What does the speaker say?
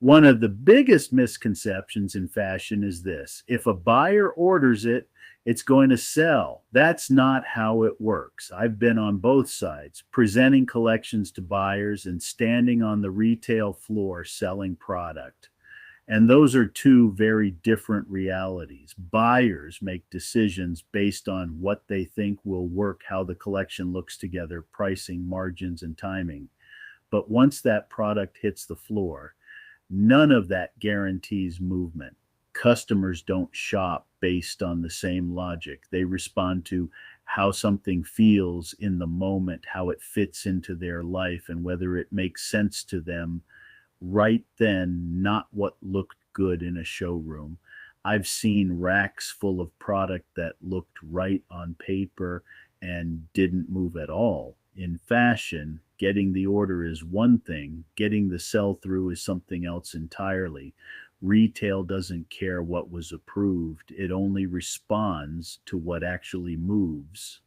One of the biggest misconceptions in fashion is this: if a buyer orders it, it's going to sell. That's not how it works. I've been on both sides, presenting collections to buyers and standing on the retail floor selling product. And those are two very different realities. Buyers make decisions based on what they think will work, how the collection looks together, pricing, margins, and timing. But once that product hits the floor, none of that guarantees movement. Customers don't shop based on the same logic. They respond to how something feels in the moment, how it fits into their life, and whether it makes sense to them right then, not what looked good in a showroom. I've seen racks full of product that looked right on paper and didn't move at all. In fashion, getting the order is one thing, getting the sell through is something else entirely. Retail doesn't care what was approved, it only responds to what actually moves.